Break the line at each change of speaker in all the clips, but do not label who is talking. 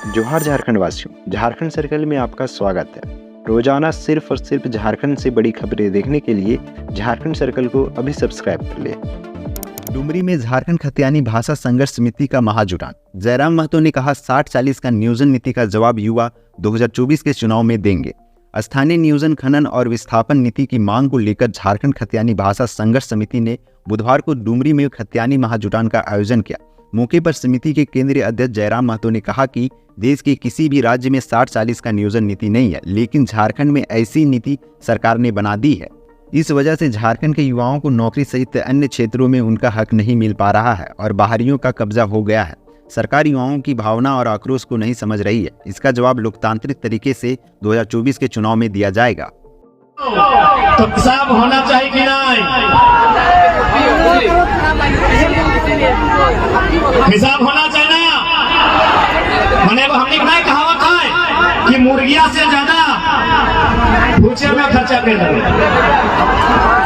जोहार झारखंड वासियों, झारखंड सर्कल में आपका स्वागत है। रोजाना सिर्फ और सिर्फ झारखंड से बड़ी खबरें देखने के लिए झारखंड सर्कल को अभी सब्सक्राइब कर लें।
डुमरी में झारखंड खतियानी भाषा संघर्ष समिति का महाजुटान। जयराम महतो ने कहा 60-40 का नियोजन नीति का जवाब युवा 2024 के चुनाव में देंगे। स्थानीय नियोजन खनन और विस्थापन नीति की मांग को लेकर झारखंड खतियानी भाषा संघर्ष समिति ने बुधवार को डुमरी में खतियानी महाजुटान का आयोजन किया। मौके पर समिति के केंद्रीय अध्यक्ष जयराम महतो ने कहा कि देश के किसी भी राज्य में 60-40 का नियोजन नीति नहीं है, लेकिन झारखंड में ऐसी नीति सरकार ने बना दी है। इस वजह से झारखंड के युवाओं को नौकरी सहित अन्य क्षेत्रों में उनका हक नहीं मिल पा रहा है और बाहरियों का कब्जा हो गया है। सरकार युवाओं की भावना और आक्रोश को नहीं समझ रही है। इसका जवाब लोकतांत्रिक तरीके से 2024 के चुनाव में दिया जाएगा।
तो हिसाब होना चाहिए कि नहीं? हिसाब होना चाहिए ना। मैंने हमने नहीं कहावत है कि मुर्गिया से ज्यादा भूचे में खर्चा कर दो।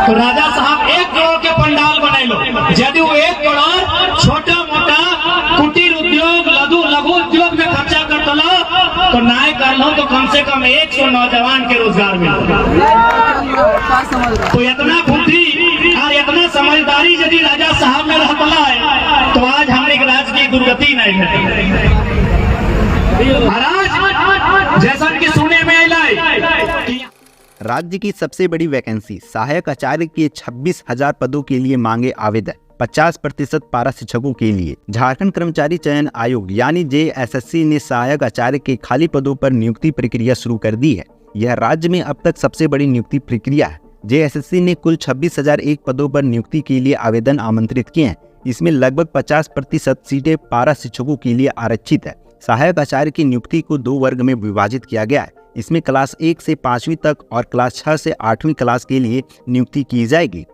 तो राजा साहब 1 करोड़ के पंडाल बने लो, यदि वो 1 करोड़ छोटा मोटा कुटीर उद्योग लघु उद्योग में खर्चा कर दो तो नाय कर लो तो कम से कम 100 नौजवान के रोजगार मिलेगा। तो इतना बुद्धि और इतना समझदारी यदि राजा साहब में रहता है तो आज हमारे राज्य की दुर्गति नहीं है। महाराज जैसा कि सुने में
राज्य की सबसे बड़ी वैकेंसी सहायक आचार्य के 26,000 पदों के लिए मांगे आवेदन। 50% पारा शिक्षकों के लिए झारखंड कर्मचारी चयन आयोग यानी JSSC ने सहायक आचार्य के खाली पदों पर नियुक्ति प्रक्रिया शुरू कर दी है। यह राज्य में अब तक सबसे बड़ी नियुक्ति प्रक्रिया है। JSSC ने कुल 26,001 पदों पर नियुक्ति के लिए आवेदन आमंत्रित किए हैं। इसमें लगभग 50% सीटें पारा शिक्षकों के लिए आरक्षित है। सहायक आचार्य की नियुक्ति को 2 वर्ग में विभाजित किया गया है। इसमें क्लास 1 से 5वीं तक और क्लास 6 से 8वीं क्लास के लिए नियुक्ति की जाएगी।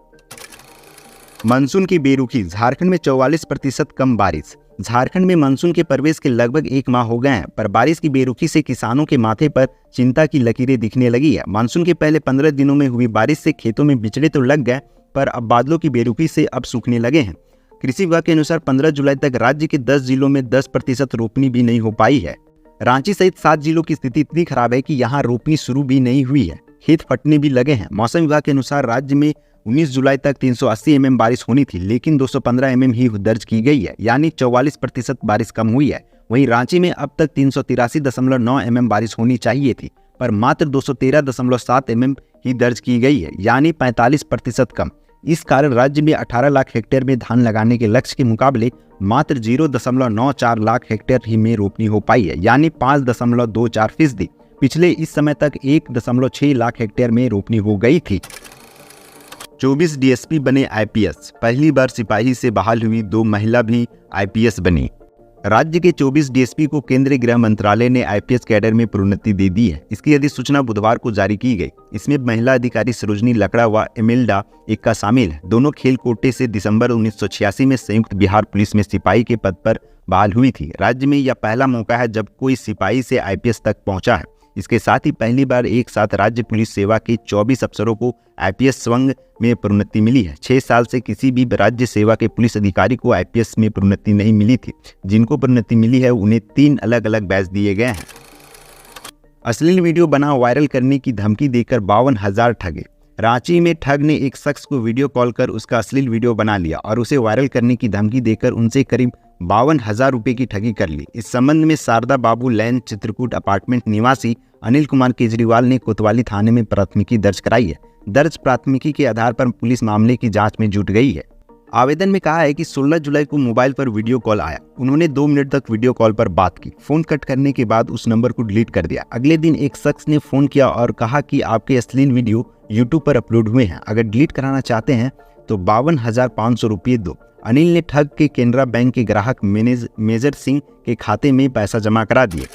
मानसून की बेरुखी, झारखंड में 44% कम बारिश। झारखंड में मानसून के प्रवेश के लगभग 1 माह हो गए हैं, पर बारिश की बेरुखी से किसानों के माथे पर चिंता की लकीरें दिखने लगी है। मानसून के पहले 15 दिनों में हुई बारिश से खेतों में बिचड़े तो लग गए, पर अब बादलों की बेरुखी से अब सूखने लगे हैं। कृषि विभाग के अनुसार 15 जुलाई तक राज्य के 10 जिलों में 10% रोपनी भी नहीं हो पाई है। रांची सहित 7 जिलों की स्थिति इतनी खराब है कि यहाँ रोपनी शुरू भी नहीं हुई है। खेत फटने भी लगे हैं। मौसम विभाग के अनुसार राज्य में 19 जुलाई तक 380 mm बारिश होनी थी, लेकिन 215 mm ही दर्ज की गई है, यानी 44% बारिश कम हुई है। वहीं रांची में अब तक 383.9 mm बारिश होनी चाहिए थी, पर मात्र 213.7 mm ही दर्ज की गई है, यानी 45% कम। इस कारण राज्य में 18 लाख हेक्टेयर में धान लगाने के लक्ष्य के मुकाबले मात्र 0.94 लाख हेक्टेयर ही में रोपनी हो पाई है, यानी 5.24%। पिछले इस समय तक 1.6 लाख हेक्टेयर में रोपनी हो गई थी। 24 DSP बने IPS। पहली बार सिपाही से बहाल हुई 2 महिला भी IPS बनी। राज्य के 24 DSP को केंद्रीय गृह मंत्रालय ने IPS कैडर में प्रोन्नति दे दी है। इसकी अधिसूचना बुधवार को जारी की गई। इसमें महिला अधिकारी सरोजनी लकड़ा व एमिल्डा एक्का शामिल है। दोनों खेल कोटे से दिसंबर 1986 में संयुक्त बिहार पुलिस में सिपाही के पद पर बहाल हुई थी। राज्य में यह पहला मौका है जब कोई सिपाही से IPS तक पहुंचा है। इसके साथ ही पहली बार एक साथ राज्य पुलिस सेवा के 24 अफसरों को IPS स्वंग में प्रोन्नति मिली है। 6 साल से किसी भी राज्य सेवा के पुलिस अधिकारी को IPS में प्रोन्नति नहीं मिली थी। जिनको प्रोन्नति मिली है उन्हें 3 अलग-अलग बैच दिए गए हैं। अश्लील वीडियो बना वायरल करने की धमकी देकर 52,000 ठगे। रांची में ठग ने एक शख्स को वीडियो कॉल कर उसका अश्लील वीडियो बना लिया और उसे वायरल करने की धमकी देकर उनसे करीब 52,000 रुपये की ठगी कर ली। इस संबंध में शारदा बाबू लैन चित्रकूट अपार्टमेंट निवासी अनिल कुमार केजरीवाल ने कोतवाली थाने में प्राथमिकी दर्ज कराई है। दर्ज प्राथमिकी के आधार पर पुलिस मामले की जांच में जुट गई है। आवेदन में कहा है कि 16 जुलाई को मोबाइल पर वीडियो कॉल आया। उन्होंने 2 मिनट तक वीडियो कॉल पर बात की। फोन कट करने के बाद उस नंबर को डिलीट कर दिया। अगले दिन एक शख्स ने फोन किया और कहा कि आपके अश्लील वीडियो यूट्यूब पर अपलोड हुए हैं, अगर डिलीट कराना चाहते हैं तो 52,500 रुपये दो। अनिल ने ठग के केनरा बैंक के ग्राहक मेजर सिंह के खाते में पैसा जमा करा दिए।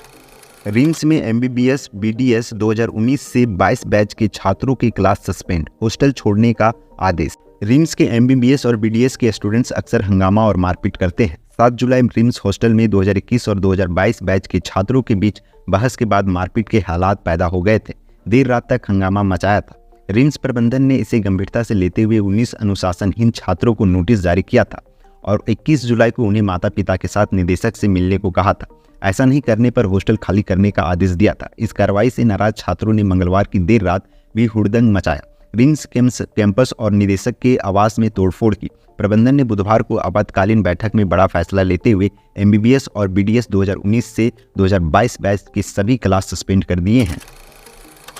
रिम्स में MBBS BDS 2019 से 22 बैच के छात्रों की क्लास सस्पेंड, हॉस्टल छोड़ने का आदेश। रिम्स के MBBS और BDS के स्टूडेंट्स अक्सर हंगामा और मारपीट करते हैं। 7 जुलाई रिम्स हॉस्टल में 2021 और 2022 बैच के छात्रों के बीच बहस के बाद मारपीट के हालात पैदा हो गए थे। देर रात तक हंगामा मचाया था। रिम्स प्रबंधन ने इसे गंभीरता से लेते हुए 19 अनुशासनहीन छात्रों को नोटिस जारी किया था और 21 जुलाई को उन्हें माता पिता के साथ निदेशक से मिलने को कहा था। ऐसा नहीं करने पर हॉस्टल खाली करने का आदेश दिया था। इस कार्रवाई से नाराज छात्रों ने मंगलवार की देर रात भी हुड़दंग मचाया। रिम्स कैंपस और निदेशक के आवास में तोड़फोड़ की। प्रबंधन ने बुधवार को आपातकालीन बैठक में बड़ा फैसला लेते हुए MBBS और BDS 2019 से 2022 बैच के सभी क्लास सस्पेंड कर दिए हैं।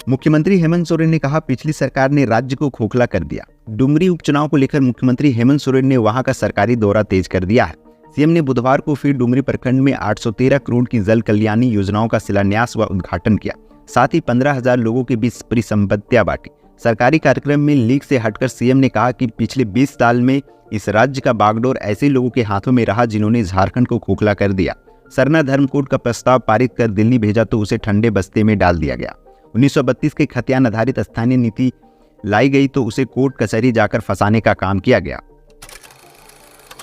मुख्यमंत्री हेमंत सोरेन ने कहा, पिछली सरकार ने राज्य को खोखला कर दिया। डुमरी उपचुनाव को लेकर मुख्यमंत्री हेमंत सोरेन ने वहां का सरकारी दौरा तेज कर दिया है। सीएम ने बुधवार को फिर डुमरी प्रखंड में 813 करोड़ की जल कल्याणी योजनाओं का शिलान्यास व उद्घाटन किया। साथ ही 15,000 लोगों के बीच परिसंपत्तियां बांटी। सरकारी कार्यक्रम में लीक से हटकर सीएम ने कहा कि पिछले 20 साल में इस राज्य का बागडोर ऐसे लोगों के हाथों में रहा जिन्होंने झारखंड को खोखला कर दिया। सरना धर्म कोड का प्रस्ताव पारित कर दिल्ली भेजा तो उसे ठंडे बस्ते में डाल दिया गया। 1932 के खतियान आधारित स्थानीय नीति लाई गई तो उसे कोर्ट कचहरी जाकर फंसाने का काम किया गया।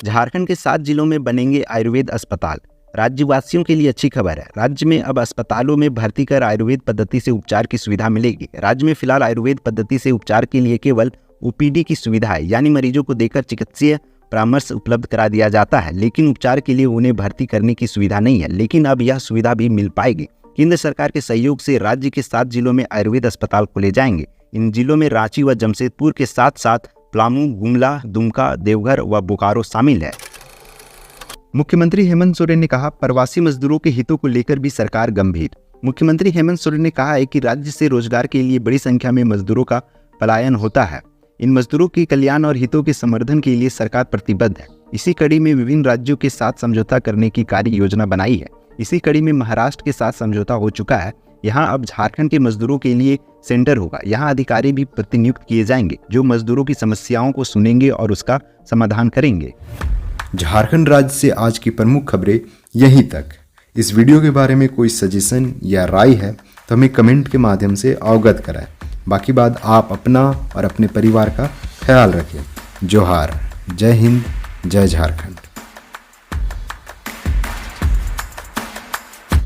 झारखंड के 7 जिलों में बनेंगे आयुर्वेद अस्पताल। राज्यवासियों के लिए अच्छी खबर है। राज्य में अब अस्पतालों में भर्ती कर आयुर्वेद पद्धति से उपचार की सुविधा मिलेगी। राज्य में फिलहाल आयुर्वेद पद्धति से उपचार के लिए केवल OPD की सुविधा है, यानी मरीजों को देकर चिकित्सीय परामर्श उपलब्ध करा दिया जाता है, लेकिन उपचार के लिए उन्हें भर्ती करने की सुविधा नहीं है। लेकिन अब यह सुविधा भी मिल पाएगी। केंद्र सरकार के सहयोग से राज्य के 7 जिलों में आयुर्वेद अस्पताल खोले जाएंगे। इन जिलों में रांची व जमशेदपुर के साथ साथ पलामू, गुमला, दुमका, देवघर व बोकारो शामिल है। मुख्यमंत्री हेमंत सोरेन ने कहा, प्रवासी मजदूरों के हितों को लेकर भी सरकार गंभीर। मुख्यमंत्री हेमंत सोरेन ने कहा है कि राज्य से रोजगार के लिए बड़ी संख्या में मजदूरों का पलायन होता है। इन मजदूरों के कल्याण और हितों के संवर्धन के लिए सरकार प्रतिबद्ध है। इसी कड़ी में विभिन्न राज्यों के साथ समझौता करने की कार्य योजना बनाई है। इसी कड़ी में महाराष्ट्र के साथ समझौता हो चुका है। यहाँ अब झारखंड के मजदूरों के लिए सेंटर होगा। यहाँ अधिकारी भी प्रतिनियुक्त किए जाएंगे जो मजदूरों की समस्याओं को सुनेंगे और उसका समाधान करेंगे।
झारखंड राज्य से आज की प्रमुख खबरें यहीं तक। इस वीडियो के बारे में कोई सजेशन या राय है तो हमें कमेंट के माध्यम से अवगत कराएं। बाकी बात आप अपना और अपने परिवार का ख्याल रखें। जोहार, जय हिंद, जय झारखंड।